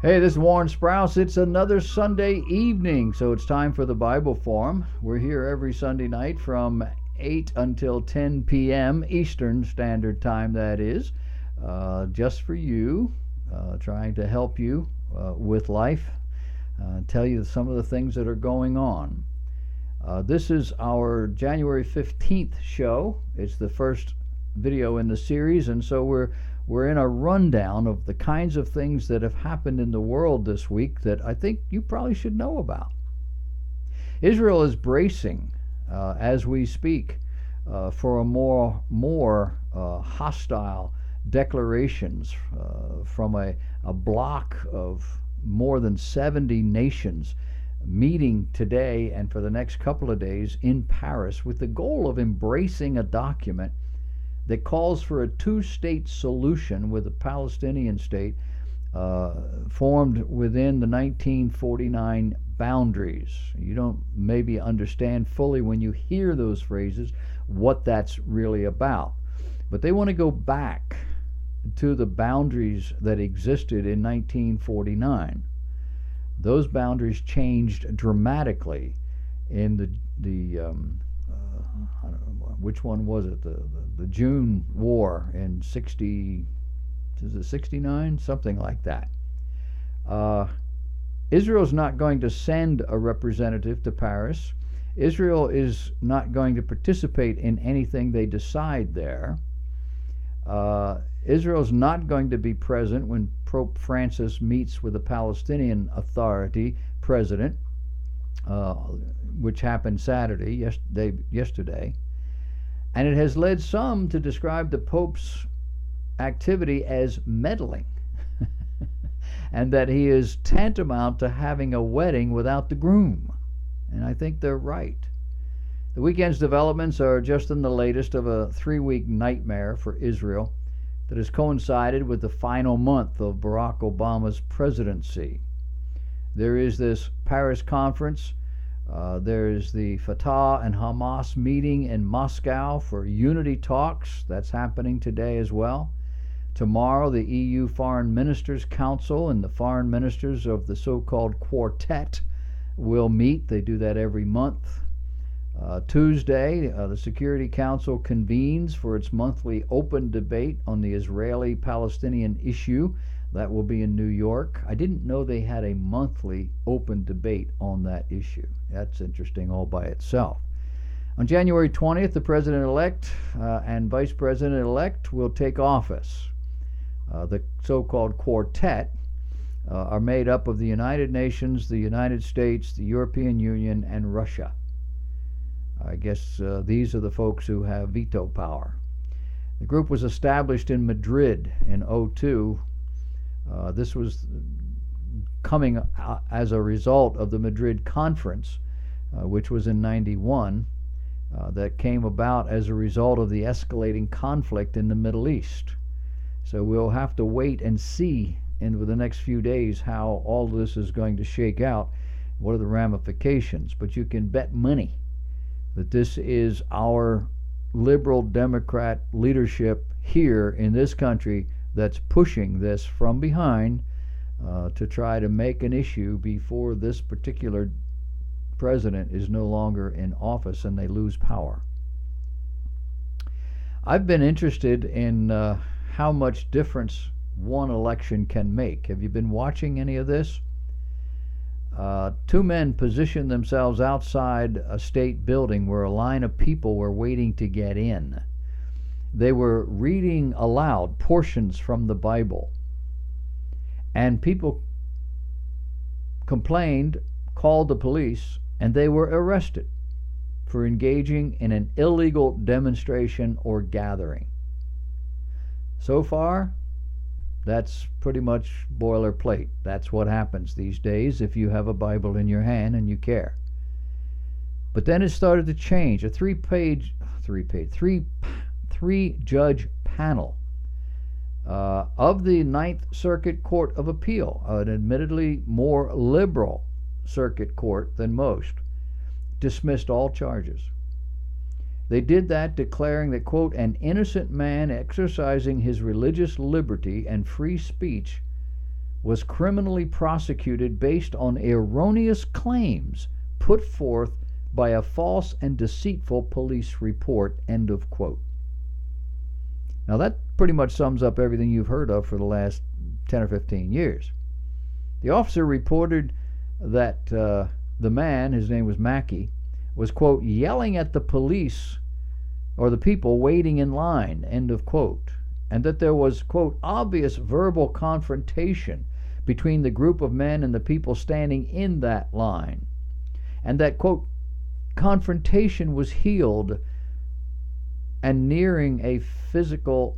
Hey, this is Warren Sprouse. It's another Sunday evening, so it's time for the Bible Forum. We're here every Sunday night from 8 until 10 p.m. Eastern Standard Time, that is, just for you, trying to help you with life, tell you some of the things that are going on. This is our January 15th show. It's the first video in the series, and so we're in a rundown of the kinds of things that have happened in the world this week that I think you probably should know about. Israel is bracing, as we speak, for a more hostile declarations from a bloc of more than 70 nations meeting today and for the next couple of days in Paris with the goal of embracing a document that calls for a two-state solution with a Palestinian state formed within the 1949 boundaries. You don't maybe understand fully when you hear those phrases what that's really about. But they want to go back to the boundaries that existed in 1949. Those boundaries changed dramatically in I don't know, which one was it? The June War in 60, is it 69? Something like that. Israel's not going to send a representative to Paris. Israel is not going to participate in anything they decide there. Israel's not going to be present when Pope Francis meets with the Palestinian Authority president, which happened yesterday. And it has led some to describe the Pope's activity as meddling, and that he is tantamount to having a wedding without the groom. And I think they're right. The weekend's developments are just in the latest of a 3-week nightmare for Israel that has coincided with the final month of Barack Obama's presidency. There is this Paris conference. There's the Fatah and Hamas meeting in Moscow for unity talks. That's happening today as well. Tomorrow, the EU Foreign Ministers Council and the foreign ministers of the so-called Quartet will meet. They do that every month. Tuesday, the Security Council convenes for its monthly open debate on the Israeli-Palestinian issue. That will be in New York. I didn't know they had a monthly open debate on that issue. That's interesting all by itself. On January 20th, the President-elect and Vice President-elect will take office. The so-called Quartet are made up of the United Nations, the United States, the European Union, and Russia. I guess these are the folks who have veto power. The group was established in Madrid in 2002. This was coming as a result of the Madrid Conference, which was in 91, that came about as a result of the escalating conflict in the Middle East. So we'll have to wait and see in the next few days how all this is going to shake out. What are the ramifications? But you can bet money that this is our liberal Democrat leadership here in this country that's pushing this from behind to try to make an issue before this particular president is no longer in office and they lose power. I've been interested in how much difference one election can make. Have you been watching any of this? Two men positioned themselves outside a state building where a line of people were waiting to get in. They were reading aloud portions from the Bible, and people complained, called the police, and they were arrested for engaging in an illegal demonstration or gathering. So far, that's pretty much boilerplate. That's what happens these days if you have a Bible in your hand and you care. But then it started to change. A three-judge panel of the Ninth Circuit Court of Appeal, an admittedly more liberal circuit court than most, dismissed all charges. They did that declaring that, quote, an innocent man exercising his religious liberty and free speech was criminally prosecuted based on erroneous claims put forth by a false and deceitful police report, end of quote. Now that pretty much sums up everything you've heard of for the last 10 or 15 years. The officer reported that the man, his name was Mackey, was, quote, yelling at the police or the people waiting in line, end of quote, and that there was, quote, obvious verbal confrontation between the group of men and the people standing in that line, and that, quote, confrontation was healed and nearing a physical,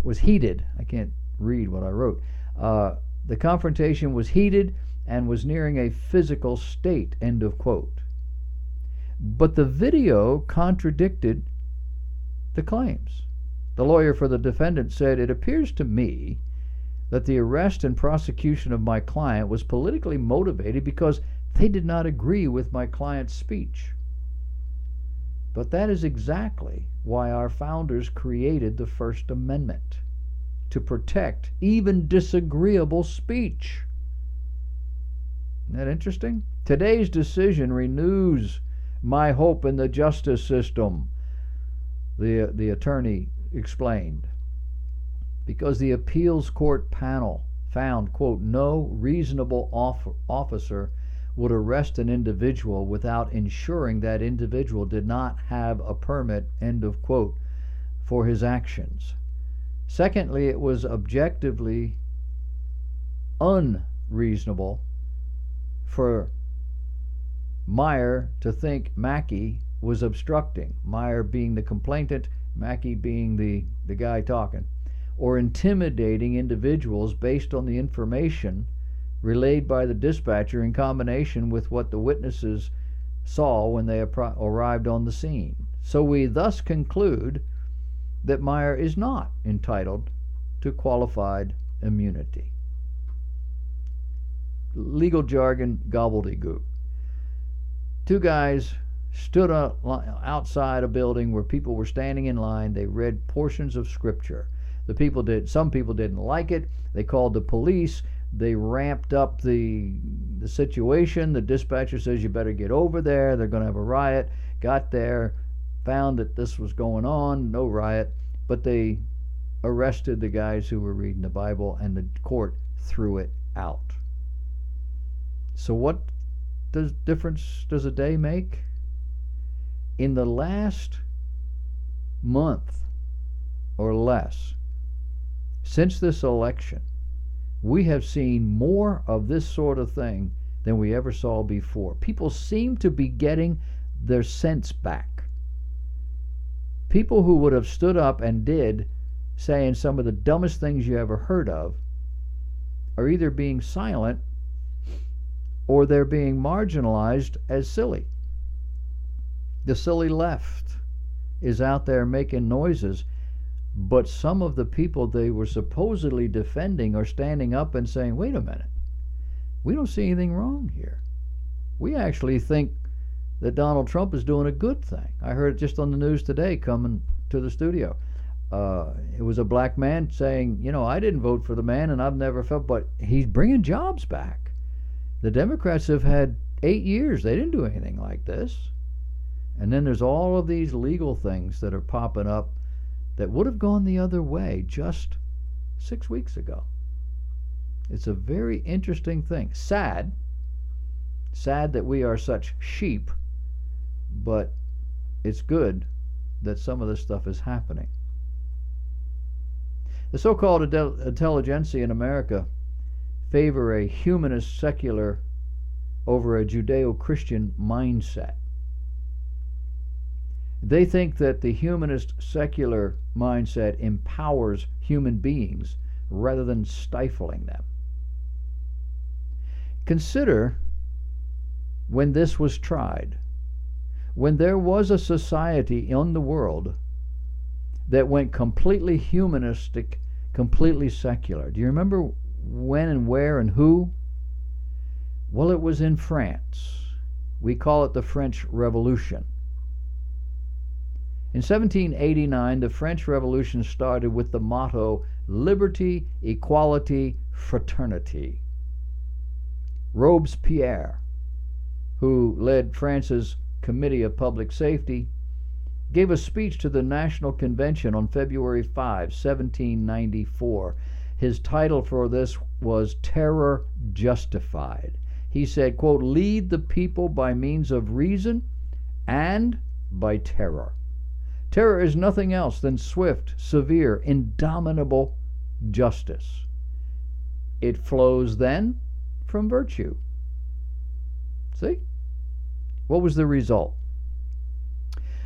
was heated. I can't read what I wrote. The confrontation was heated and was nearing a physical state, end of quote. But the video contradicted the claims. The lawyer for the defendant said, "It appears to me that the arrest and prosecution of my client was politically motivated because they did not agree with my client's speech. But that is exactly why our founders created the First Amendment, to protect even disagreeable speech." Isn't that interesting? Today's decision renews my hope in the justice system, the attorney explained, because the appeals court panel found, quote, no reasonable officer would arrest an individual without ensuring that individual did not have a permit, end of quote, for his actions. Secondly, it was objectively unreasonable for Meyer to think Mackey was obstructing, Meyer being the complainant, Mackey being the guy talking, or intimidating individuals based on the information relayed by the dispatcher in combination with what the witnesses saw when they arrived on the scene. So we thus conclude that Meyer is not entitled to qualified immunity. Legal jargon gobbledygook. Two guys stood outside a building where people were standing in line. They read portions of scripture. Some people didn't like it. They called the police. They ramped up the situation. The dispatcher says, you better get over there. They're going to have a riot. Got there, found that this was going on, no riot, but they arrested the guys who were reading the Bible, and the court threw it out. So what difference does a day make? In the last month or less, since this election, we have seen more of this sort of thing than we ever saw before. People seem to be getting their sense back. People who would have stood up and did, saying some of the dumbest things you ever heard of, are either being silent or they're being marginalized as silly. The silly left is out there making noises, but some of the people they were supposedly defending are standing up and saying, wait a minute, we don't see anything wrong here. We actually think that Donald Trump is doing a good thing. I heard it just on the news today coming to the studio. It was a black man saying, I didn't vote for the man and I've never felt, but he's bringing jobs back. The Democrats have had 8 years. They didn't do anything like this. And then there's all of these legal things that are popping up that would have gone the other way just 6 weeks ago. It's a very interesting thing. Sad that we are such sheep, but it's good that some of this stuff is happening. The so-called intelligentsia in America favor a humanist secular over a Judeo-Christian mindset. They think that the humanist secular mindset empowers human beings rather than stifling them. Consider when this was tried, when there was a society in the world that went completely humanistic, completely secular. Do you remember when and where and who? Well, it was in France. We call it the French Revolution. In 1789, the French Revolution started with the motto, liberty, equality, fraternity. Robespierre, who led France's Committee of Public Safety, gave a speech to the National Convention on February 5, 1794. His title for this was Terror Justified. He said, quote, lead the people by means of reason and by terror. Terror is nothing else than swift, severe, indomitable justice. It flows then from virtue. See? What was the result?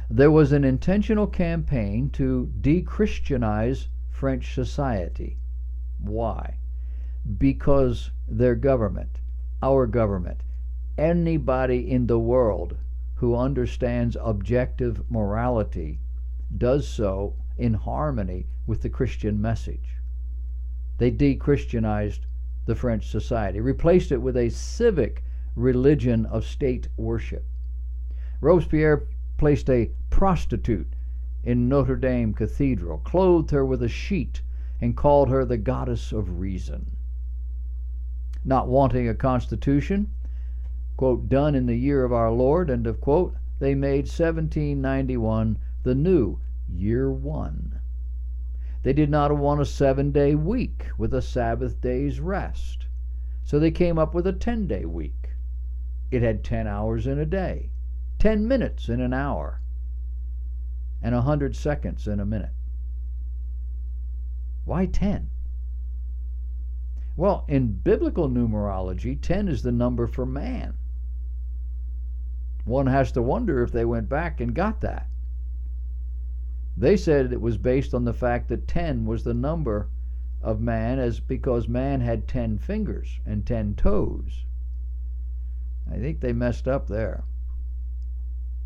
There was an intentional campaign to de-Christianize French society. Why? Because their government, our government, anybody in the world who understands objective morality does so in harmony with the Christian message. They de-Christianized the French society, replaced it with a civic religion of state worship. Robespierre placed a prostitute in Notre Dame Cathedral, clothed her with a sheet, and called her the goddess of reason. Not wanting a constitution, quote, done in the year of our Lord, end of quote, they made 1791 the new year one. They did not want a 7-day week with a Sabbath day's rest, so they came up with a 10-day week. It had 10 hours in a day, 10 minutes in an hour, and 100 seconds in a minute. Why 10? Well, in biblical numerology, 10 is the number for man. One has to wonder if they went back and got that. They said it was based on the fact that 10 was the number of man, as because man had 10 fingers and 10 toes. I think they messed up there.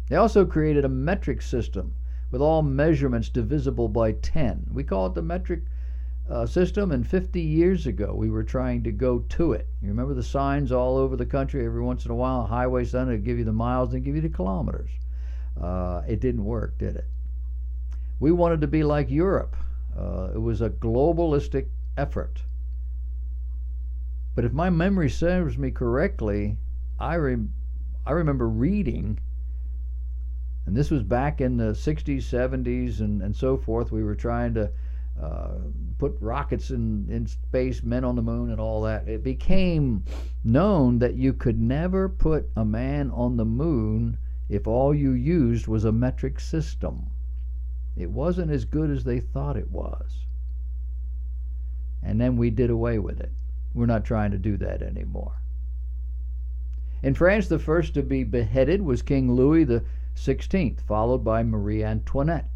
They also created a metric system with all measurements divisible by 10. We call it the metric system, and 50 years ago we were trying to go to it. You remember the signs all over the country? Every once in a while, a highway sign would give you the miles and give you the kilometers. It didn't work, did it? We wanted to be like Europe. It was a globalistic effort. But if my memory serves me correctly, I remember reading, and this was back in the 60s, 70s, and so forth. We were trying to put rockets in space, men on the moon, and all that. It became known that you could never put a man on the moon if all you used was a metric system. It wasn't as good as they thought it was. And then we did away with it. We're not trying to do that anymore. In France, the first to be beheaded was King Louis XVI, followed by Marie Antoinette.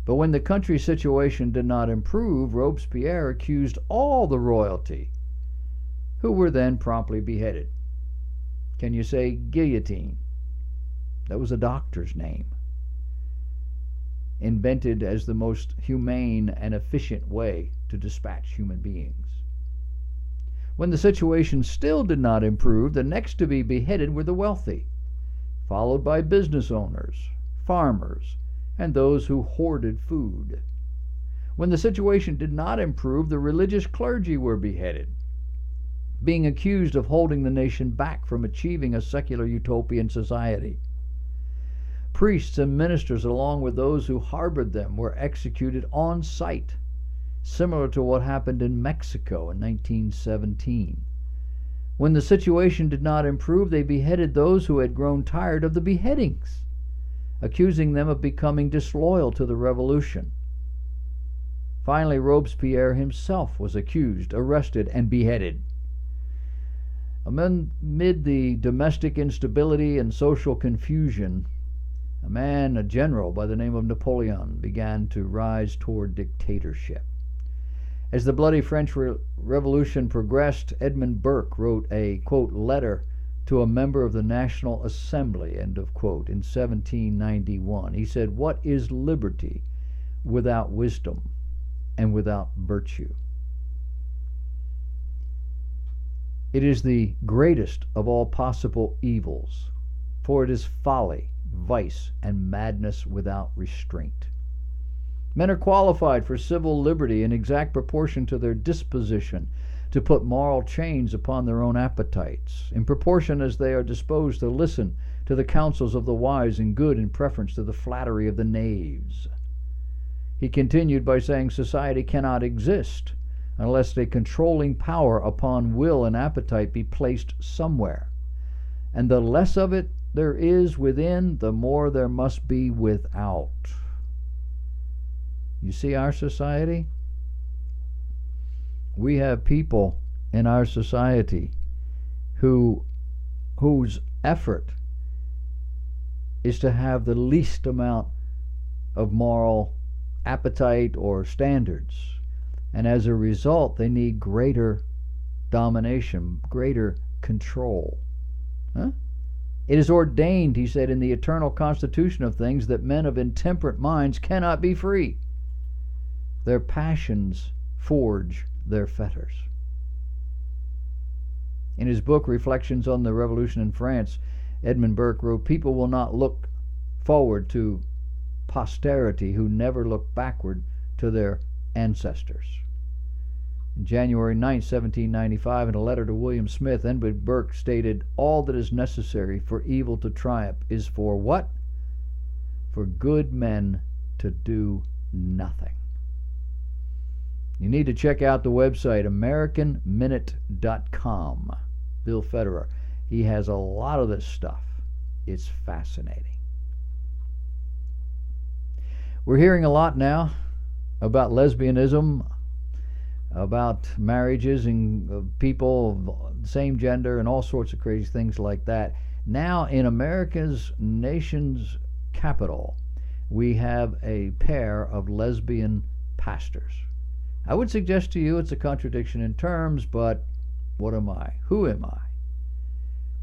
But when the country's situation did not improve, Robespierre accused all the royalty, who were then promptly beheaded. Can you say guillotine? That was a doctor's name, invented as the most humane and efficient way to dispatch human beings. When the situation still did not improve, the next to be beheaded were the wealthy, followed by business owners, farmers, and those who hoarded food. When the situation did not improve, the religious clergy were beheaded, being accused of holding the nation back from achieving a secular utopian society. Priests and ministers, along with those who harbored them, were executed on sight, similar to what happened in Mexico in 1917. When the situation did not improve, they beheaded those who had grown tired of the beheadings, accusing them of becoming disloyal to the revolution. Finally, Robespierre himself was accused, arrested, and beheaded. Amid the domestic instability and social confusion, a general by the name of Napoleon, began to rise toward dictatorship. As the bloody French Revolution progressed, Edmund Burke wrote a, quote, letter to a member of the National Assembly, end of quote, in 1791. He said, "What is liberty without wisdom and without virtue? It is the greatest of all possible evils, for it is folly vice, and madness without restraint. Men are qualified for civil liberty in exact proportion to their disposition to put moral chains upon their own appetites, in proportion as they are disposed to listen to the counsels of the wise and good in preference to the flattery of the knaves. He continued by saying society cannot exist unless a controlling power upon will and appetite be placed somewhere. And the less of it there is within, the more there must be without. You see our society? We have people in our society whose effort is to have the least amount of moral appetite or standards. And as a result, they need greater domination, greater control. Huh? It is ordained, he said, in the eternal constitution of things that men of intemperate minds cannot be free. Their passions forge their fetters. In his book, Reflections on the Revolution in France, Edmund Burke wrote, "People will not look forward to posterity who never look backward to their ancestors." On January 9, 1795, in a letter to William Smith, Edmund Burke stated, "All that is necessary for evil to triumph is for what? For good men to do nothing." You need to check out the website, AmericanMinute.com. Bill Federer. He has a lot of this stuff. It's fascinating. We're hearing a lot now about lesbianism, about marriages and people of the same gender and all sorts of crazy things like that. Now in America's nation's capital, we have a pair of lesbian pastors. I would suggest to you it's a contradiction in terms, but what am I? Who am I?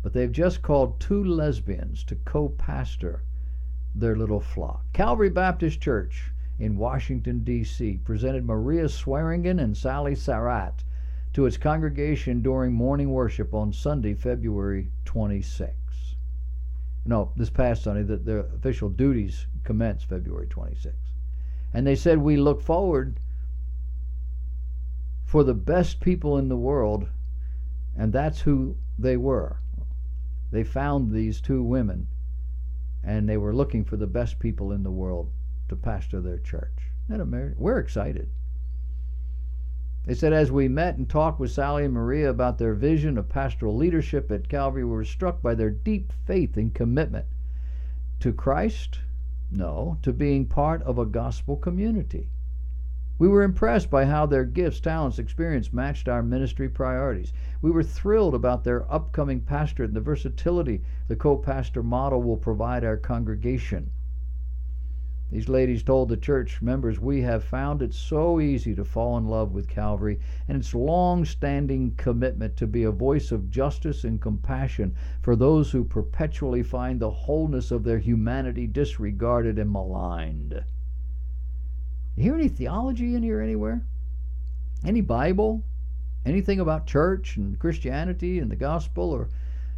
But they've just called two lesbians to co-pastor their little flock. Calvary Baptist Church in Washington, D.C. presented Maria Swearingen and Sally Sarat to its congregation during morning worship on Sunday, February 26. No, this past Sunday, their official duties commence February 26. And they said, "We look forward for the best people in the world," and that's who they were. They found these two women, and they were looking for the best people in the world to pastor their church. We're excited. They said, "As we met and talked with Sally and Maria about their vision of pastoral leadership at Calvary, we were struck by their deep faith and commitment to Christ, no, to being part of a gospel community. We were impressed by how their gifts, talents, experience matched our ministry priorities. We were thrilled about their upcoming pastorate and the versatility the co-pastor model will provide our congregation." These ladies told the church members, "We have found it so easy to fall in love with Calvary and its long-standing commitment to be a voice of justice and compassion for those who perpetually find the wholeness of their humanity disregarded and maligned." You hear any theology in here anywhere? Any Bible? Anything about church and Christianity and the gospel or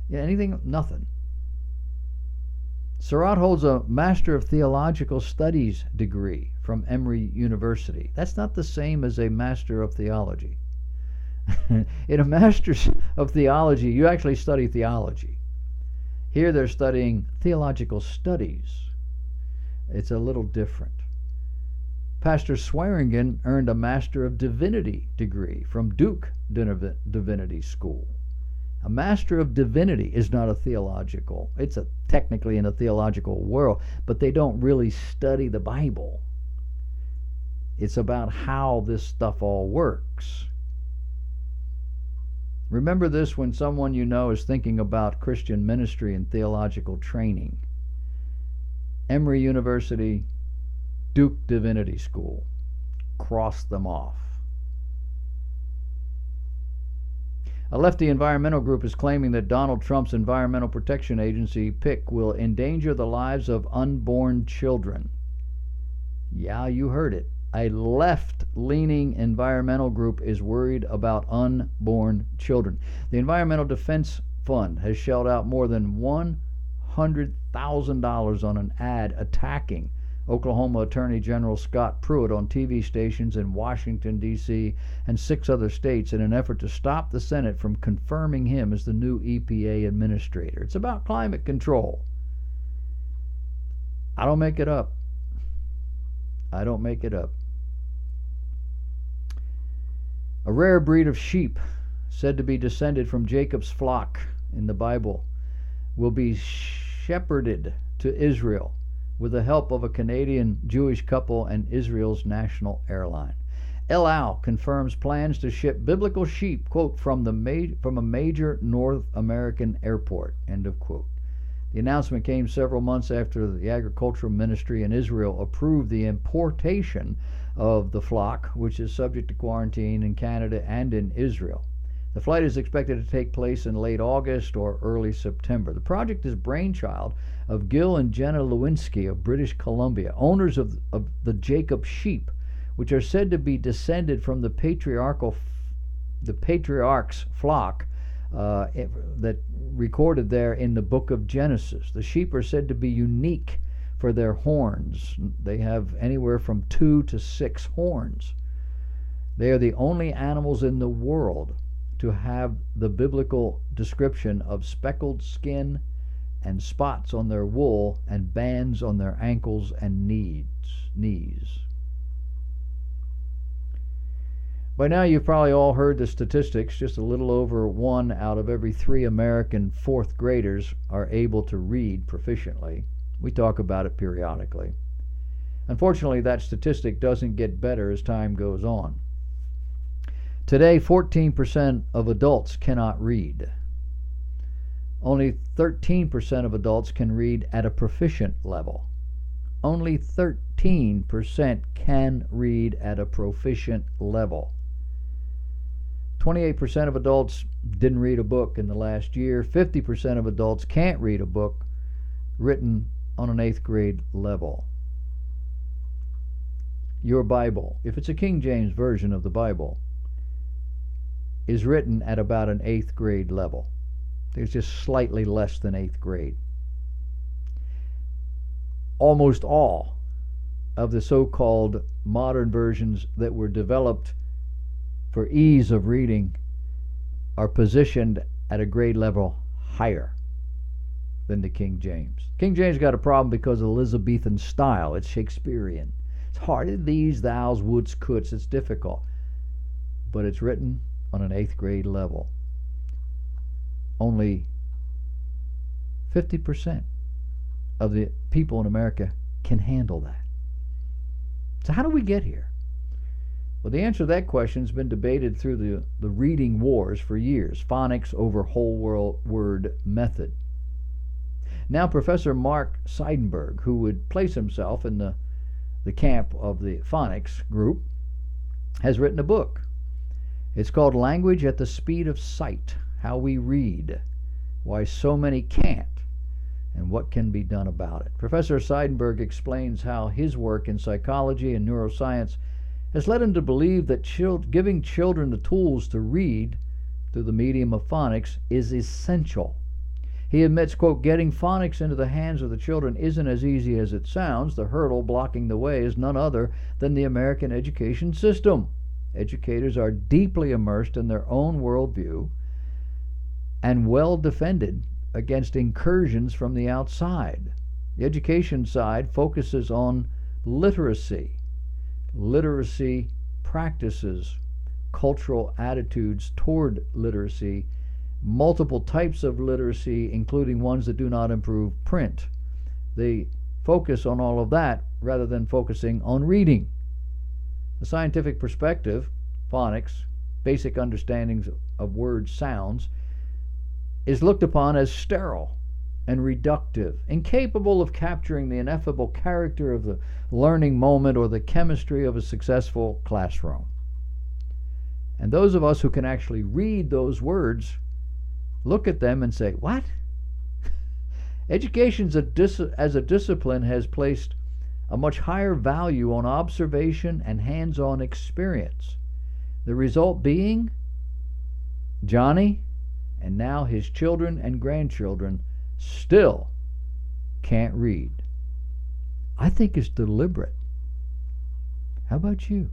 anything? Nothing. Sarat holds a Master of Theological Studies degree from Emory University. That's not the same as a Master of Theology. In a Master's of Theology, you actually study theology. Here they're studying theological studies. It's a little different. Pastor Swearingen earned a Master of Divinity degree from Duke Divinity School. A Master of Divinity is not a theological. It's technically in a theological world, but they don't really study the Bible. It's about how this stuff all works. Remember this when someone you know is thinking about Christian ministry and theological training. Emory University, Duke Divinity School. Cross them off. A lefty environmental group is claiming that Donald Trump's Environmental Protection Agency PIC will endanger the lives of unborn children. Yeah, you heard it. A left-leaning environmental group is worried about unborn children. The Environmental Defense Fund has shelled out more than $100 $100,000 on an ad attacking Oklahoma Attorney General Scott Pruitt on TV stations in Washington, D.C., and 6 other states in an effort to stop the Senate from confirming him as the new EPA administrator. It's about climate control. I don't make it up. I don't make it up. A rare breed of sheep, said to be descended from Jacob's flock in the Bible, will be shepherded to Israel with the help of a Canadian Jewish couple and Israel's national airline. El Al confirms plans to ship biblical sheep, quote, from a major North American airport, end of quote. The announcement came several months after the agricultural ministry in Israel approved the importation of the flock, which is subject to quarantine in Canada and in Israel. The flight is expected to take place in late August or early September. The project is brainchild of Gil and Jenna Lewinsky of British Columbia, owners of the Jacob sheep, which are said to be descended from the patriarch's flock that recorded there in the book of Genesis. The sheep are said to be unique for their horns. They have anywhere from 2 to 6 horns. They are the only animals in the world to have the biblical description of speckled skin and spots on their wool and bands on their ankles and knees. By now you've probably all heard the statistics. Just a little over 1 out of every 3 American 4th graders are able to read proficiently. We talk about it periodically. Unfortunately, that statistic doesn't get better as time goes on. Today, 14% of adults cannot read. Only 13% of adults can read at a proficient level. Only 13% can read at a proficient level. 28% of adults didn't read a book in the last year. 50% of adults can't read a book written on an 8th grade level. Your Bible, if it's a King James version of the Bible, is written at about an 8th grade level. It's just slightly less than 8th grade. Almost all of the so-called modern versions that were developed for ease of reading are positioned at a grade level higher than the King James. King James got a problem because of Elizabethan style. It's Shakespearean. It's hard. These, thous, woulds, coulds. It's difficult. But it's written on an 8th grade level. Only 50% of the people in America can handle that. So how do we get here? Well, the answer to that question has been debated through the reading wars for years. Phonics over whole word method. Now Professor Mark Seidenberg, who would place himself in the camp of the phonics group, has written a book. It's called Language at the Speed of Sight: How We Read, Why So Many Can't, and What Can Be Done About It. Professor Seidenberg explains how his work in psychology and neuroscience has led him to believe that giving children the tools to read through the medium of phonics is essential. He admits, quote, getting phonics into the hands of the children isn't as easy as it sounds. The hurdle blocking the way is none other than the American education system. Educators are deeply immersed in their own worldview and well defended against incursions from the outside. The education side focuses on literacy practices, cultural attitudes toward literacy, multiple types of literacy, including ones that do not improve print. They focus on all of that rather than focusing on reading. The scientific perspective, phonics, basic understandings of word sounds, is looked upon as sterile and reductive, incapable of capturing the ineffable character of the learning moment or the chemistry of a successful classroom. And those of us who can actually read those words look at them and say, what? Education as a discipline has placed a much higher value on observation and hands-on experience. The result being Johnny, and now his children and grandchildren, still can't read. I think it's deliberate. How about you?